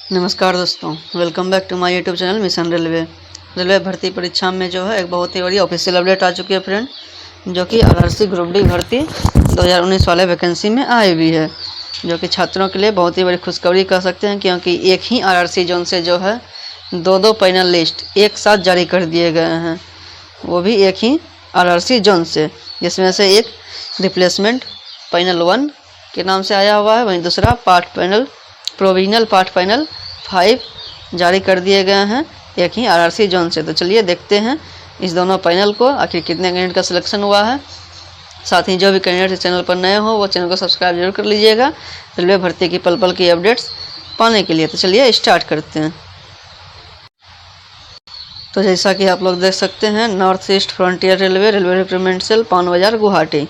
नमस्कार दोस्तों, welcome back to my YouTube channel mission railway भर्ती परीक्षा में जो है एक बहुत ही बड़ी ऑफिशियल अपडेट आ चुकी है फ्रेंड, जो कि आरआरसी ग्रुप डी भर्ती 2019 वाले वैकेंसी में आई हुई है, जो कि छात्रों के लिए बहुत ही बड़ी खुशखबरी कह सकते हैं, क्योंकि एक ही आरआरसी जोन से जो है दो पैनल लिस्ट एक साथ जारी कर दिए गए हैं, वो भी एक ही आरआरसी जोन से, जिसमें से एक रिप्लेसमेंट पैनल 1 के नाम से आया हुआ है, वहीं दूसरा प्रोविजनल पार्ट पैनल 5 जारी कर दिए गए हैं एक ही आरआरसी जोन से। तो चलिए देखते हैं इस दोनों पैनल को आखिर कितने कैंडिडेट का सिलेक्शन हुआ है। साथ ही जो भी कैंडिडेट इस चैनल पर नए हो वो चैनल को सब्सक्राइब जरूर कर लीजिएगा रेलवे भर्ती की पल पल की अपडेट्स पाने के लिए। तो चलिए स्टार्ट करते हैं। तो जैसा कि आप लोग देख सकते हैं, north east frontier railway recruitment cell Pan Bazar Guwahati,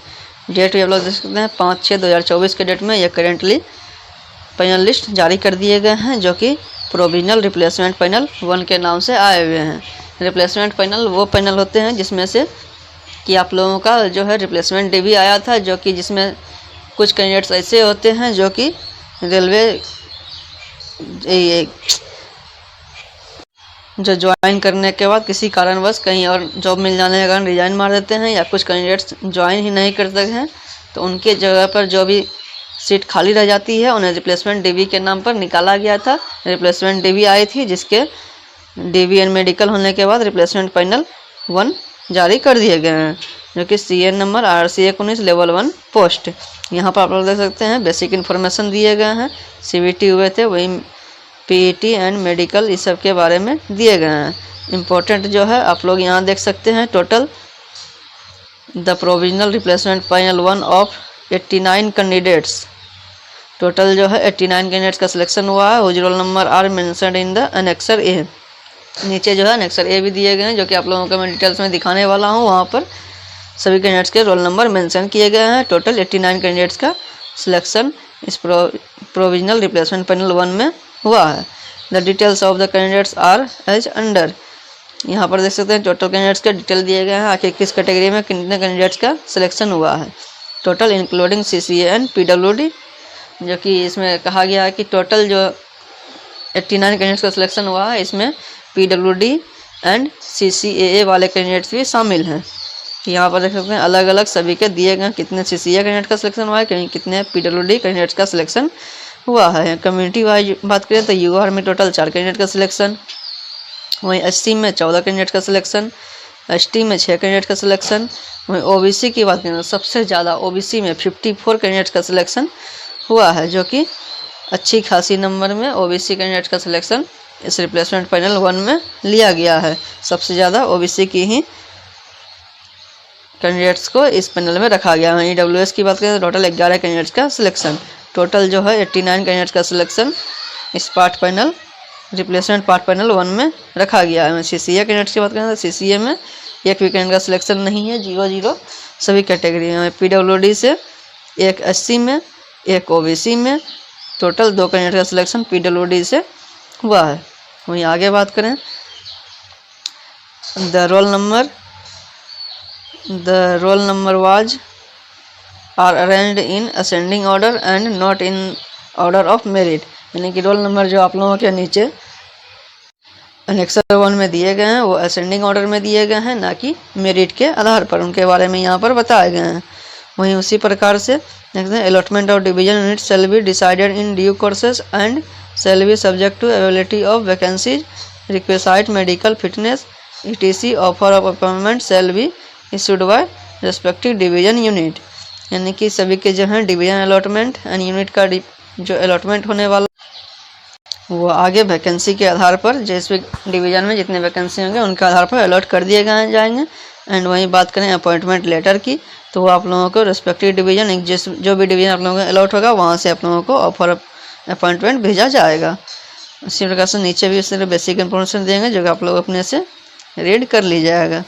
date भी आप लोग देख सकते हैं 5/6/2024 के डेट में ये करेंटली पैनल लिस्ट जारी कर दिए गए हैं, जो कि प्रोविजनल रिप्लेसमेंट पैनल 1 के नाम से आए हुए हैं। रिप्लेसमेंट पैनल वो पैनल होते हैं जिसमें से कि आप लोगों का जो है रिप्लेसमेंट डे भी आया था, जो कि जिसमें कुछ कैंडिडेट्स ऐसे होते हैं जो कि रेलवे जो ज्वाइन करने के बाद किसी कारणवश कहीं और जॉब मिल जाने के कारण रिजाइन मार देते हैं, या कुछ कैंडिडेट्स ज्वाइन ही नहीं करते हैं, तो उनके जगह पर जो भी सीट खाली रह जाती है उन्हें रिप्लेसमेंट डीवी के नाम पर निकाला गया था। रिप्लेसमेंट डीवी आई थी, जिसके डीवी एंड मेडिकल होने के बाद रिप्लेसमेंट पैनल 1 जारी कर दिए गए हैं, जो कि CN number RC 19 level 1 post. यहाँ पर आप लोग देख सकते हैं बेसिक इन्फॉर्मेशन दिए गए हैं, CVT हुए थे, वही PET एंड मेडिकल इस सब के बारे में दिए गए हैं। इम्पोर्टेंट जो है आप लोग यहाँ देख सकते हैं, total the provisional replacement panel 1 of 89 candidates, total जो है 89 कैंडिडेट्स का सिलेक्शन हुआ है। Whose roll number are mentioned in the annexure A, नीचे जो है एनेक्सर ए भी दिए गए हैं, जो कि आप लोगों को मैं डिटेल्स में दिखाने वाला हूँ। वहाँ पर सभी कैंडिडेट्स के रोल नंबर मेंशन किए गए हैं। टोटल 89 कैंडिडेट्स का सिलेक्शन इस प्रोविजनल रिप्लेसमेंट पैनल 1 में हुआ है। The details of the candidates are as under, यहाँ पर देख सकते हैं टोटल कैंडिडेट्स के डिटेल दिए गए हैं, आखिर किस कैटेगरी में कितने कैंडिडेट्स का सिलेक्शन हुआ है। Total including CCA and PWD, जो कि इसमें कहा गया है कि टोटल जो 89 कैंडिडेट्स का सिलेक्शन हुआ है, इसमें PWD एंड CCAA वाले कैंडिडेट्स भी शामिल हैं। यहाँ पर देख सकते हैं अलग अलग सभी के दिए गए कितने CCA कैंडिडेट का सिलेक्शन हुआ है, कहीं कितने PWD कैंडिडेट्स का सिलेक्शन हुआ है। कम्युनिटी वाइज बात करें तो UR में टोटल 4 कैंडिडेट का सिलेक्शन, वहीं SC में 14 कैंडिडेट का सिलेक्शन, ST में 6 कैंडिडेट का सिलेक्शन, वहीं OBC की बात करें तो सबसे ज़्यादा OBC में 54 कैंडिडेट का सिलेक्शन हुआ है, जो कि अच्छी खासी नंबर में OBC कैंडिडेट का सिलेक्शन इस रिप्लेसमेंट पैनल 1 में लिया गया है। सबसे ज़्यादा OBC की ही कैंडिडेट्स को इस पैनल में रखा गया है। EWS की बात करें तो टोटल 11 कैंडिडेट्स का सिलेक्शन, टोटल जो है 89 कैंडिडेट्स का सिलेक्शन इस रिप्लेसमेंट पार्ट पैनल 1 में रखा गया है। CCA कैंडिडेट्स की बात करें तो CCA में एक भी कैंडिडेट का सिलेक्शन नहीं है, 0-0 सभी कैटेगरी में। PWD से एक SC में एक OBC में, टोटल 2 कैंडिडेट का सिलेक्शन PWD से हुआ है। वहीं आगे बात करें the roll number was are arranged in ascending order and not in order of merit, यानी कि रोल नंबर जो आप लोगों के नीचे एनेक्सर 1 में दिए गए हैं वो असेंडिंग ऑर्डर में दिए गए हैं, ना कि मेरिट के आधार पर, उनके बारे में यहाँ पर बताए गए हैं। वहीं उसी प्रकार से allotment of division unit shall be decided in due courses and shall be subject to availability of vacancies, requisite medical fitness ETC, offer of appointment shall be issued by respective division unit, यानी कि सभी के जो हैं division allotment and unit का जो allotment होने वाला वो आगे वैकेंसी के आधार पर, जिस भी डिवीज़न में जितने वैकेंसी होंगे उनके आधार पर अलॉट कर दिए जाएंगे। एंड वहीं बात करें अपॉइंटमेंट लेटर की, तो वो आप लोगों को रेस्पेक्टिव डिवीज़न जो भी डिवीज़न आप लोगों को अलॉट होगा वहाँ से आप लोगों को ऑफर अपॉइंटमेंट भेजा जाएगा। इसी प्रकार से नीचे भी इससे बेसिक इन्फॉर्मेशन देंगे, जो कि आप लोग अपने से रीड कर लीजिएगा।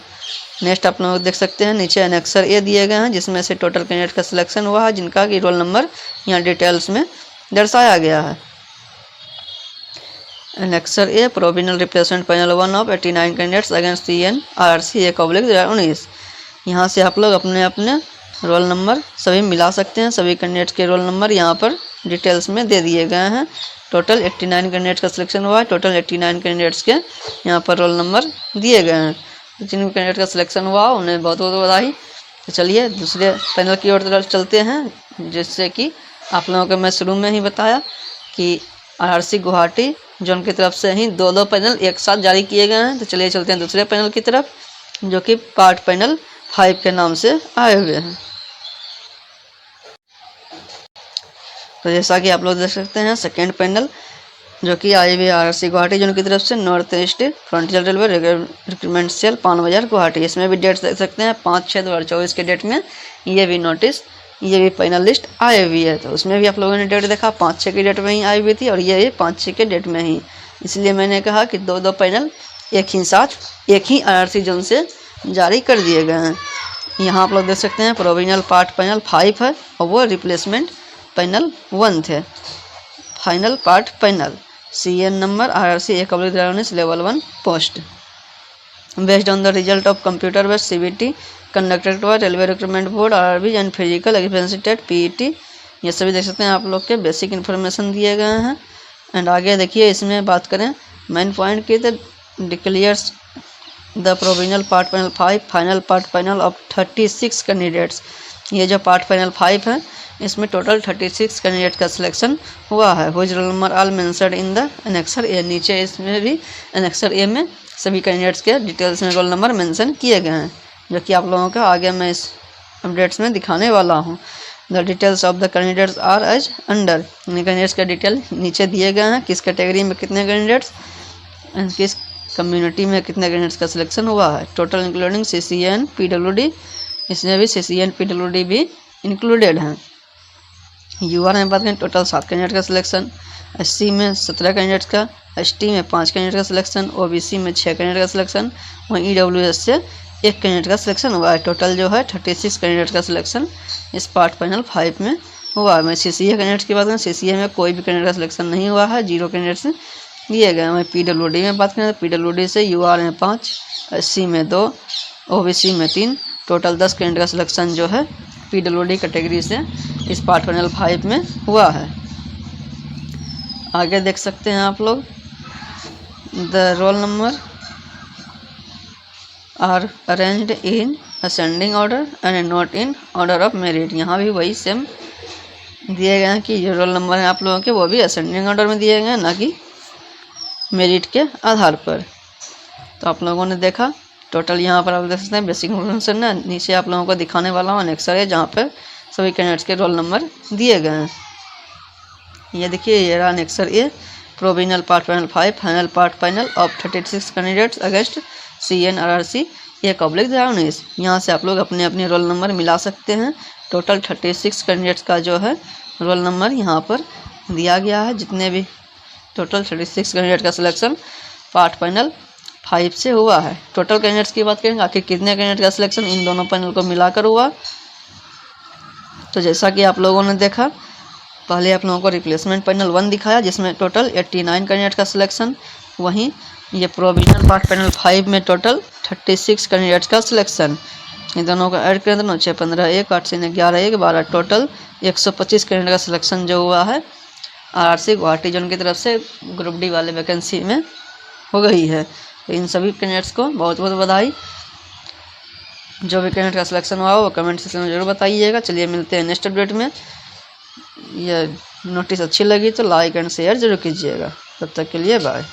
नेक्स्ट आप लोग देख सकते हैं नीचे एनेक्सर ए दिए गए हैं, जिसमें से टोटल कैंडिडेट का सिलेक्शन हुआ है, जिनका कि रोल नंबर यहाँ डिटेल्स में दर्शाया गया है। Annexure A provisional replacement panel 1 of 89 candidates against CN RRC 1/2019। यहाँ से आप लोग अपने अपने रोल नंबर सभी मिला सकते हैं। सभी कैंडिडेट्स के रोल नंबर यहाँ पर डिटेल्स में दे दिए गए हैं। टोटल 89 कैंडिडेट्स का सिलेक्शन हुआ है। टोटल 89 कैंडिडेट्स के यहाँ पर रोल नंबर दिए गए हैं। जिन कैंडिडेट का सिलेक्शन हुआ उन्हें बहुत बहुत बधाई। तो चलिए दूसरे पैनल की ओर तरफ चलते हैं, जिससे कि आप लोगों को मैं शुरू में ही बताया कि RRC गुवाहाटी जोन की तरफ से ही दो पैनल एक साथ जारी किए गए हैं। तो चलिए चलते हैं दूसरे पैनल की तरफ, जो कि पार्ट पैनल 5 के नाम से आए हुए हैं। तो जैसा कि आप लोग देख सकते हैं, सेकेंड पैनल जो कि आई हुई RRC गुवाहाटी जोन की तरफ से north east frontier railway recruitment cell Pan Bazar Guwahati. इसमें भी डेट्स देख सकते हैं 5/6/2024 के डेट में ये भी नोटिस, ये भी पैनल लिस्ट आई हुई है। तो उसमें भी आप लोगों ने डेट देखा 5/6 की डेट में ही आई हुई थी, और ये 5/6 के डेट में ही। इसलिए मैंने कहा कि दो पैनल एक ही साथ एक ही RRC जोन से जारी कर दिए गए हैं। यहाँ आप लोग देख सकते हैं प्रोविजनल पार्ट पैनल 5 है, और वो रिप्लेसमेंट पैनल 1 थे। Final part panel CN number RRC 1/19 level 1 post based on the result of computer based CBT conducted by railway recruitment board RRB and physical efficiency test PET। ये सभी देख सकते हैं आप लोग के बेसिक इन्फॉर्मेशन दिए गए हैं। एंड आगे देखिए, इसमें बात करें मेन पॉइंट की, तो declares the provisional part panel 5 final part panel of 36 candidates. ये जो पार्ट पैनल 5 है, इसमें टोटल 36 कैंडिडेट का सिलेक्शन हुआ है। Whose roll number all mentioned in the annexure A. नीचे इसमें भी एनेक्सर ए में सभी कैंडिडेट्स के डिटेल्स में रोल नंबर मेंशन किए गए हैं, जो कि आप लोगों को आगे मैं इस अपडेट्स में दिखाने वाला हूँ। The details of the candidates are as under. Candidates के डिटेल नीचे दिए गए हैं, किस कैटेगरी में कितने कैंडिडेट्स एंड किस कम्युनिटी में कितने कैंडिडेट्स का सिलेक्शन हुआ है। टोटल इंक्लूडिंग CCN PWD, इसमें भी CCN PWD भी इंक्लूडेड हैं। UR में बात करें, टोटल 7 कैंडिडेट का सिलेक्शन, SC में 17 कैंडिडेट्स का, ST में 5 कैंडिडेट का सिलेक्शन, OBC में 6 कैंडिडेट का सिलेक्शन, वहीं EWS से 1 कैंडिडेट का सिलेक्शन हुआ है। टोटल जो है 36 कैंडिडेट का सिलेक्शन इस पार्ट पैनल 5 में हुआ है। मैं CCA कैंडिडेट्स की बात करें, CCA में कोई भी कैंडिडेट का सिलेक्शन नहीं हुआ है, 0 कैंडिडेट्स दिए गए हैं। वहीं PWD में बात करें तो PWD से UR में 5, SC में 2, OBC में 3, टोटल 10 कैंडिडेट का सिलेक्शन जो है PWD कैटेगरी से इस पार्ट पैनल 5 में हुआ है। आगे देख सकते हैं आप लोग, the roll number are arranged in ascending order and not in order of merit. यहाँ भी वही सेम दिए गए हैं कि जो रोल नंबर हैं आप लोगों के, वो भी असेंडिंग ऑर्डर में दिए गए हैं, ना कि मेरिट के आधार पर। तो आप लोगों ने देखा टोटल, यहाँ पर आप देख सकते हैं बेसिक इन्फॉर्मेशन ना, नीचे आप लोगों को दिखाने वाला हूँ अनेक्सर है, जहाँ पर सभी कैंडिडेट्स के रोल नंबर दिए गए हैं। ये देखिए, ये रहा annexure A, provisional part panel 5 final part panel of 36 candidates against CN RRC 1/19। यहाँ से आप लोग अपने अपने रोल नंबर मिला सकते हैं। टोटल 36 कैंडिडेट्स का जो है रोल नंबर यहाँ पर दिया गया है। जितने भी टोटल 36 कैंडिडेट का सिलेक्शन पार्ट पैनल 5 से हुआ है। टोटल कैंडिडेट्स की बात करेंगे, आखिर कितने कैंडिडेट का सिलेक्शन इन दोनों पैनल को मिलाकर हुआ। तो जैसा कि आप लोगों ने देखा, पहले आप लोगों को रिप्लेसमेंट पैनल 1 दिखाया, जिसमें टोटल 89 कैंडिडेट का सिलेक्शन। वहीं ये प्रोविजनल पार्ट पैनल 5 में टोटल 36 कैंडिडेट्स का सिलेक्शन। इन दोनों को ऐड करें तो 9 6 15 1 8 3 11 1 12 टोटल 125 कैंडिडेट का सिलेक्शन जो हुआ है RRC गुवाहाटी जोन की तरफ से ग्रुप डी वाले वैकेंसी में हो गई है। तो इन सभी कैंडिडेट्स को बहुत बहुत बधाई। जो भी कैंडिडेट का सिलेक्शन हुआ वो कमेंट सेक्शन में जरूर बताइएगा। चलिए मिलते हैं नेक्स्ट अपडेट में। यह नोटिस अच्छी लगी तो लाइक एंड शेयर जरूर कीजिएगा। तब तक के लिए बाय।